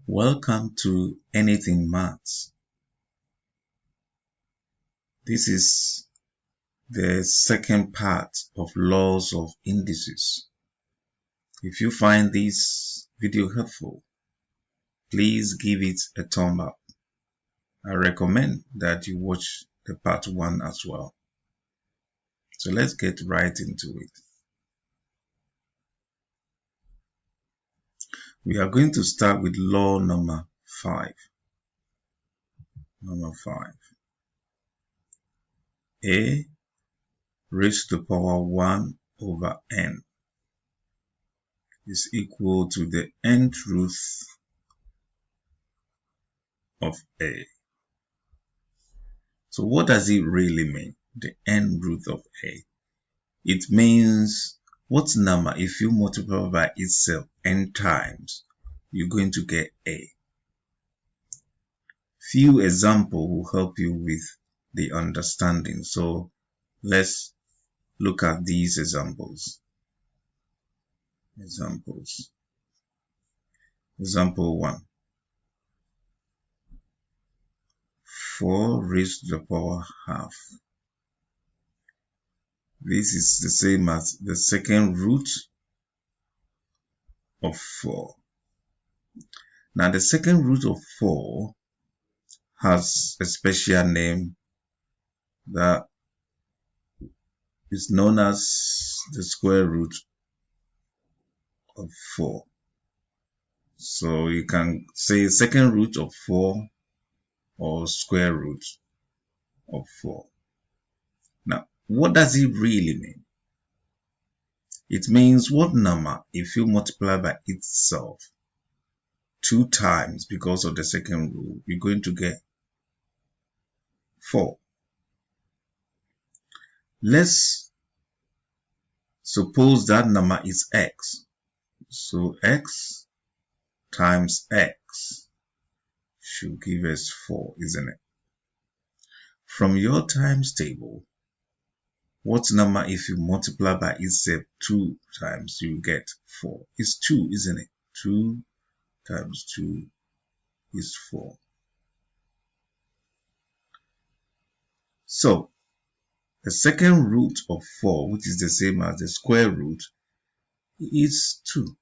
Welcome to Anything Maths. This is the second part of laws of indices. If you find this video helpful, please give it a thumb up. I recommend that you watch the part 1 as well. So let's get right into it. We are going to start with law number 5. Number 5. A raised to the power 1 over n is equal to the nth root of A. So what does it really mean, the nth root of A? It means what number, if you multiply by itself n times, you're going to get A. Few examples will help you with the understanding. So let's look at these examples. Example 1. 4 raised to the power half. This is the same as the second root of 4. Now the second root of 4 has a special name that is known as the square root of 4. So you can say second root of 4 or square root of 4. Now, what does it really mean? It means what number, if you multiply by itself 2 times because of the second rule, you're going to get 4. Let's suppose that number is x. So x times x should give us 4, isn't it? From your times table, what number, if you multiply by itself 2 times, you get 4? It's 2, isn't it? 2 times 2 is 4. So the second root of 4, which is the same as the square root, is 2.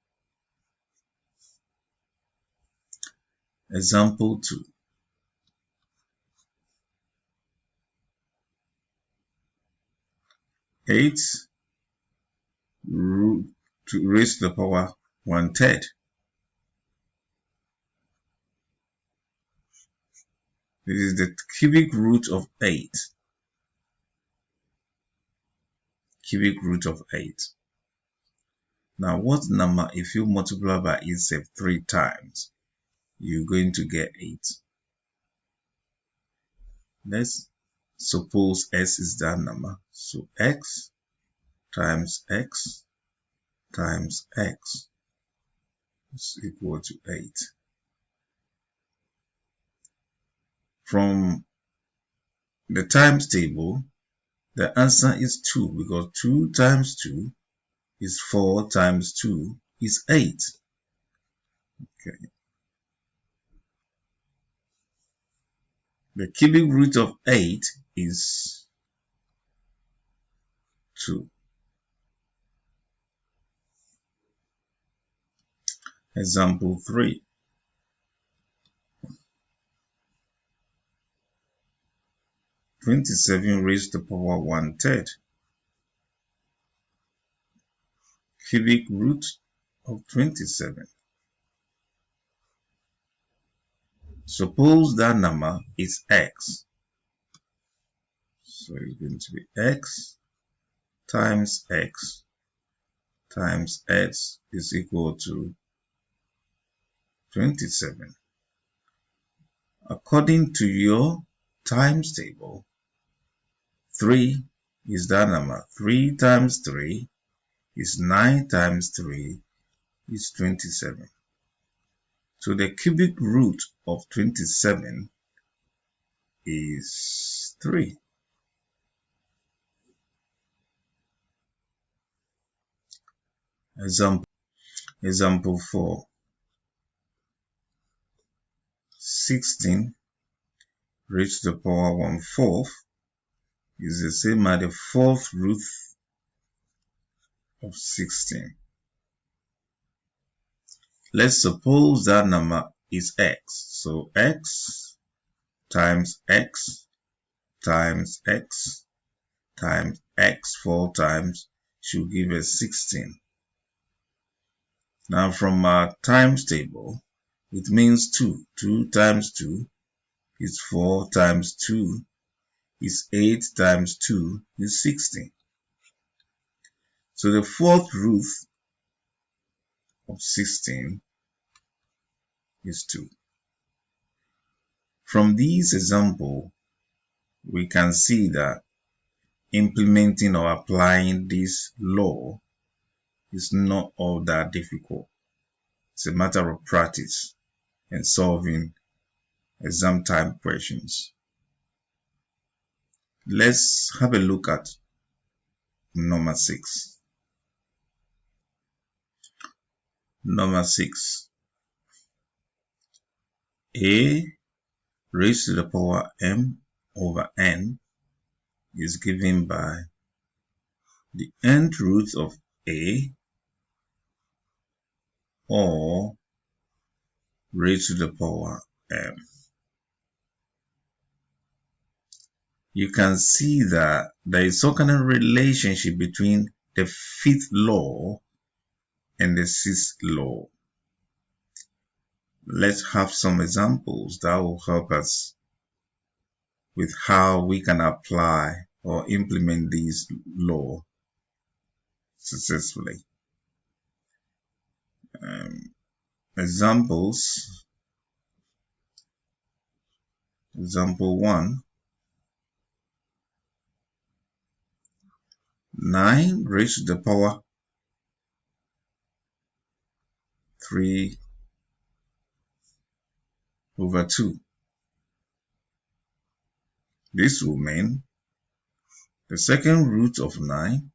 Example 2. 8 raised to the power 1/3. This is the cubic root of 8. Cubic root of 8. Now what number, if you multiply by itself 3 times, you're going to get 8. Let's suppose s is that number. So x times x times x is equal to 8. From the times table, the answer is 2 because 2 times 2 is 4 times 2 is 8. Okay. The cubic root of 8 is 2. Example 3. 27 raised to the power 1/3. Cubic root of 27. Suppose that number is x. So it's going to be x times x times x is equal to 27. According to your times table, 3 is that number. 3 times 3 is 9 times 3 is 27. So the cubic root of 27 is 3. Example 4. 16 raised to the power 1/4 is the same as the fourth root of 16. Let's suppose that number is x. So x times x times x times x 4 times should give us 16. Now from our times table, it means 2. 2 times 2 is 4 times 2 is 8 times 2 is 16. So the fourth root of 16 is 2. From this example, we can see that implementing or applying this law is not all that difficult. It's a matter of practice and solving exam time questions. Let's have a look at number 6. Number 6. A raised to the power m over n is given by the nth root of a or raised to the power m. You can see that there is some kind of relationship between the fifth law and the sixth law. Let's have some examples that will help us with how we can apply or implement this law successfully. Examples. Example 1. 9 raised to the power 3 over 2. This will mean the second root of 9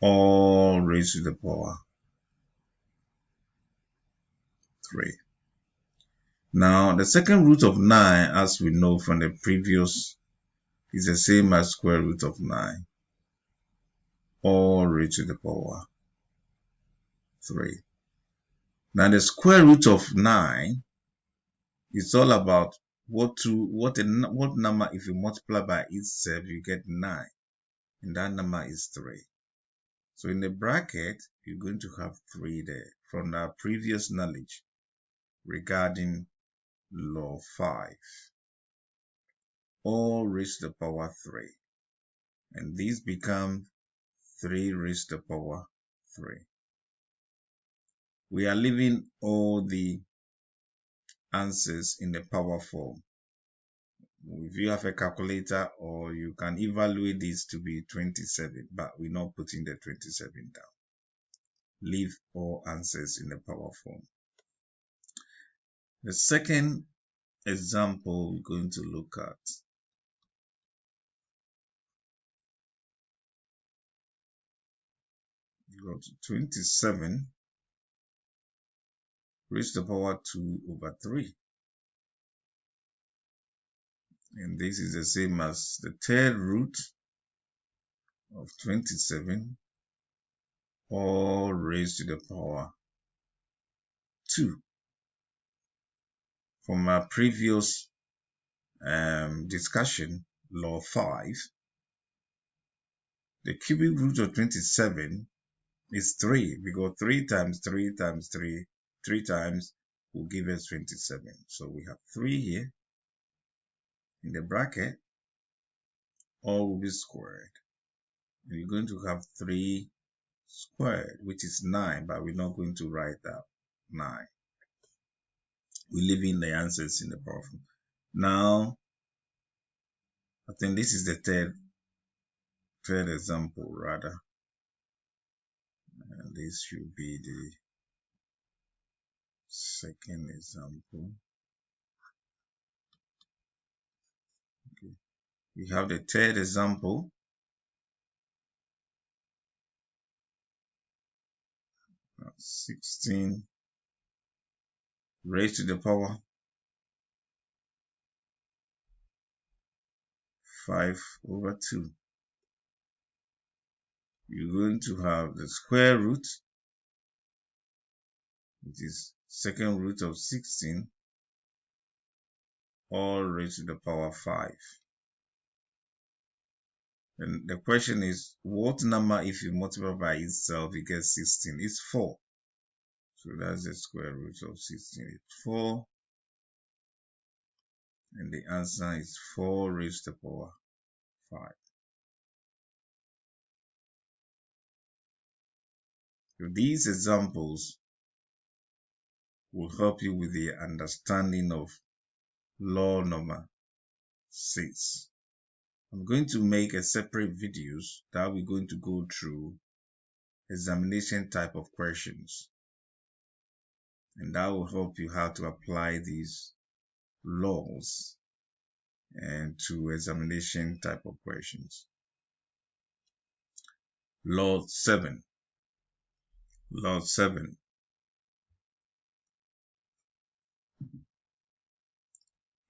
all raised to the power 3. Now, the second root of 9, as we know from the previous, is the same as square root of 9, all raised to the power 3. Now, the square root of 9 is all about what number, if you multiply by itself, you get 9, and that number is 3. So in the bracket, you're going to have 3 there from our previous knowledge regarding law 5. All raised to the power 3. And these become 3 raised to the power 3. We are leaving all the answers in the power form. If you have a calculator, or you can evaluate this to be 27, but we're not putting the 27 down. Leave all answers in the power form. The second example we're going to look at go to 27 raised to the power 2 over 3. And this is the same as the third root of 27 all raised to the power 2. From our previous discussion, law 5, the cubic root of 27 is 3, because 3 times 3 times 3, 3 times will give us 27. So we have 3 here in the bracket, all will be squared. And you're going to have 3 squared, which is 9, but we're not going to write that 9. We're leaving the answers in the power form. Now, I think this is the third example, rather. And this should be the second example. Okay. We have the third example. Now, 16 raised to the power 5/2. You're going to have the square root, which is second root of 16, all raised to the power 5. And the question is, what number, if you multiply by itself, you get 16? It's 4. So that's the square root of 16. It's 4. And the answer is 4 raised to the power 5. So these examples will help you with the understanding of law number 6. I'm going to make a separate videos that we're going to go through examination type of questions, and that will help you how to apply these laws and to examination type of questions. Law 7. Law 7.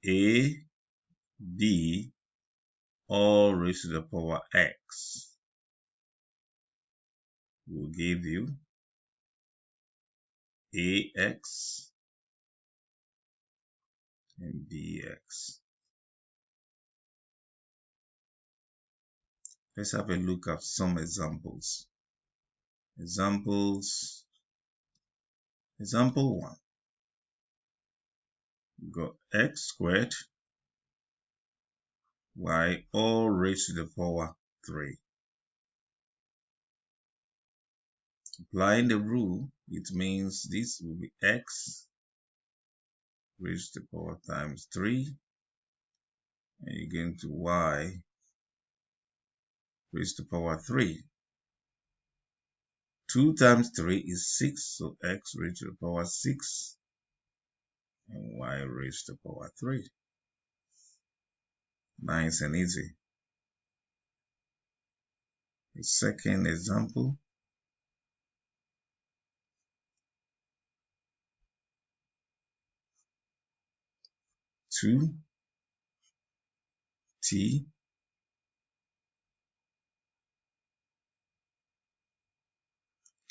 A, B, all raised to the power x will give you ax and bx. Let's have a look at some examples. Example 1. We got x squared y all raised to the power 3. Applying the rule, it means this will be x raised to the power times 3, and you're going to y raised to the power 3. 2 times 3 is 6, so x raised to the power 6 and y raised to the power 3. Nice and easy. The second example. Two t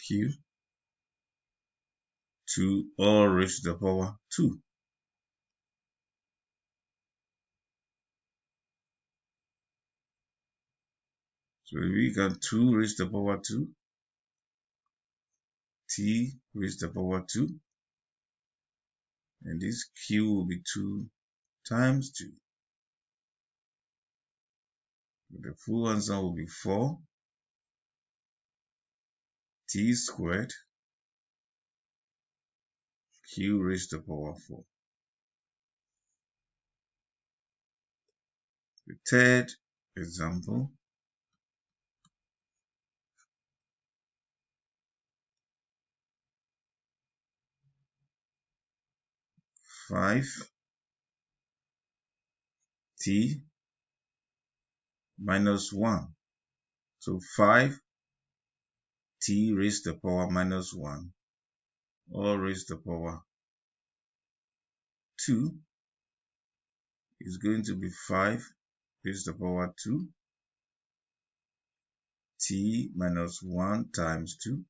q 2 all raised to the power 2. So we got 2 raised to the power 2, t raised to the power 2, and this q will be 2 times 2. The full answer will be 4 t squared q raised to the power 4. The third example. Five t minus 1. So 5 t raised to the power minus 1 all raised to the power 2 is going to be 5 raised to the power 2 t minus 1 times 2.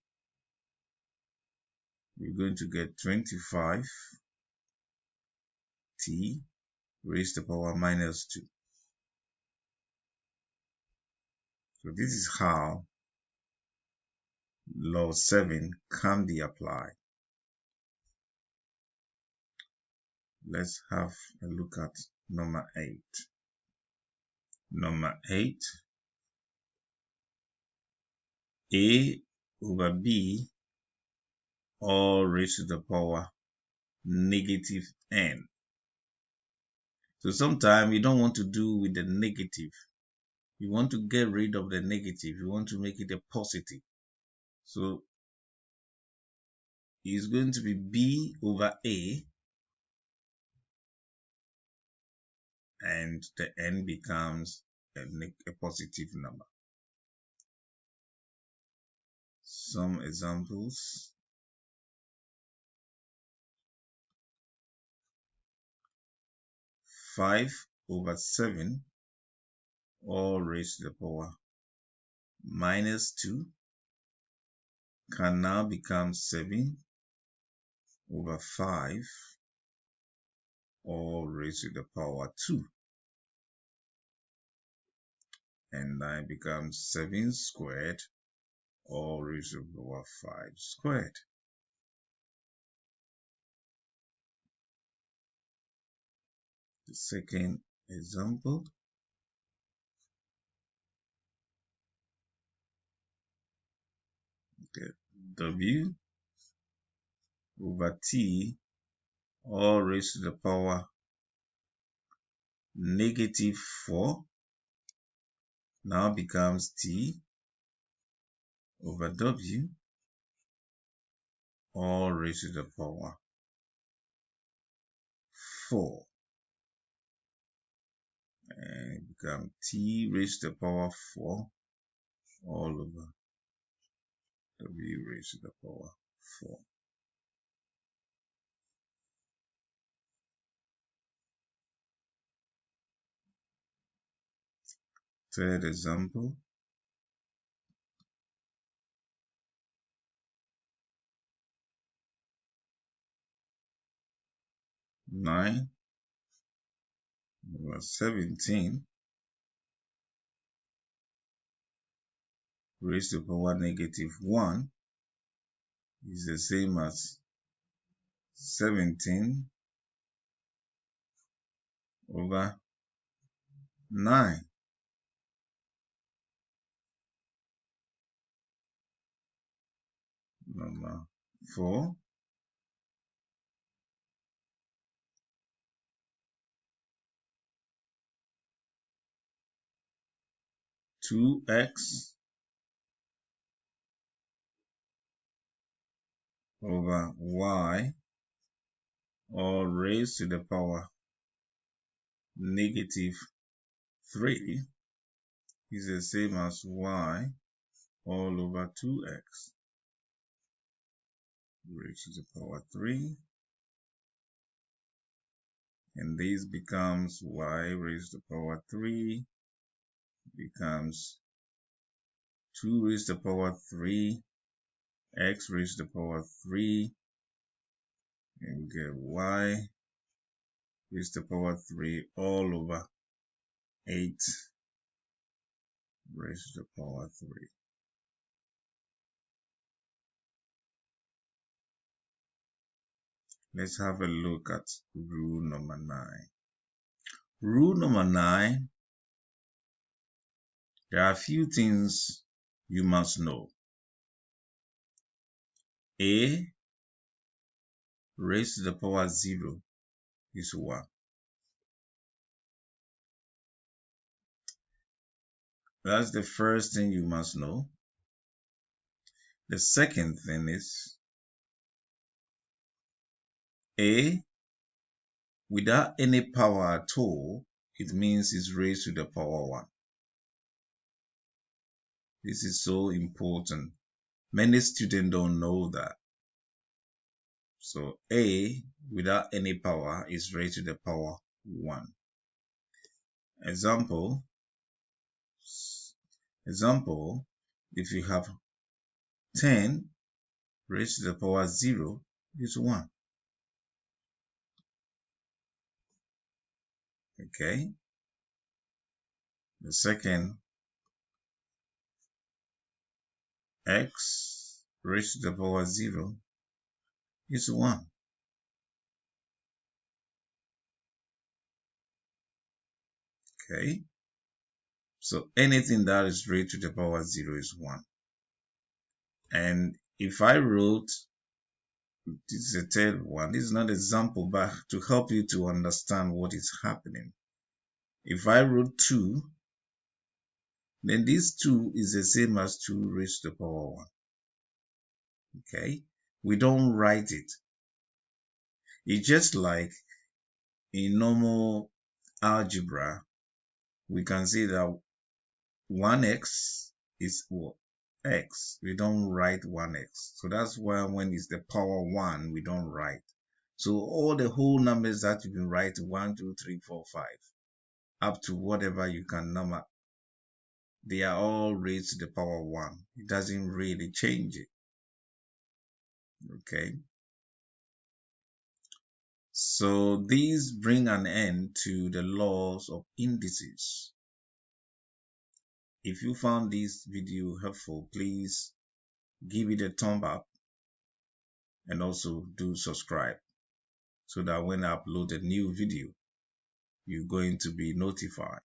We're going to get 25 t raised to the power minus 2. So this is how law 7 can be applied. Let's have a look at number 8. Number 8. A over B all raised to the power negative n. So sometimes you don't want to do with the negative. You want to get rid of the negative. You want to make it a positive. So it's going to be B over A, and the n becomes a positive number. Some examples. 5/7 all raised to the power -2 can now become 7/5 all raised to the power 2, and that becomes 7 squared all raised to the power 5 squared. The second example, W/T all raised to the power -4 now becomes T/W all raised to the power 4, and it becomes T raised to the power 4 all over W raised to the power 4. Third example, (9/17) raised to the power -1 is the same as 17/9. Number 4, (2x over y all raised to the power -3 is the same as y all over 2x raised to the power 3, and this becomes y raised to the power 3 becomes 2 raised to the power 3 x raised to the power 3, and we get y raised to the power 3 all over 8 raised to the power 3. Let's have a look at rule number 9. Rule number 9, there are a few things you must know. A raised to the power 0 is 1. That's the first thing you must know. The second thing is A without any power at all, it means it's raised to the power 1. This is so important. Many students don't know that. So A without any power is raised to the power 1. Example, if you have 10 raised to the power 0 is 1. Okay. The second, x raised to the power 0 is 1. Okay. So anything that is raised to the power 0 is 1. And if I wrote, this is a third one, this is not an example, but to help you to understand what is happening. If I wrote 2, then this 2 is the same as 2 raised to the power 1. Okay? We don't write it. It's just like in normal algebra, we can say that 1x is what? X. We don't write 1x. So that's why when it's the power 1, we don't write. So all the whole numbers that you've been writing, 1, 2, 3, 4, 5, up to whatever you can number, they are all raised to the power 1. It doesn't really change it. Okay. So these bring an end to the laws of indices. If you found this video helpful, please give it a thumb up and also do subscribe so that when I upload a new video, you're going to be notified.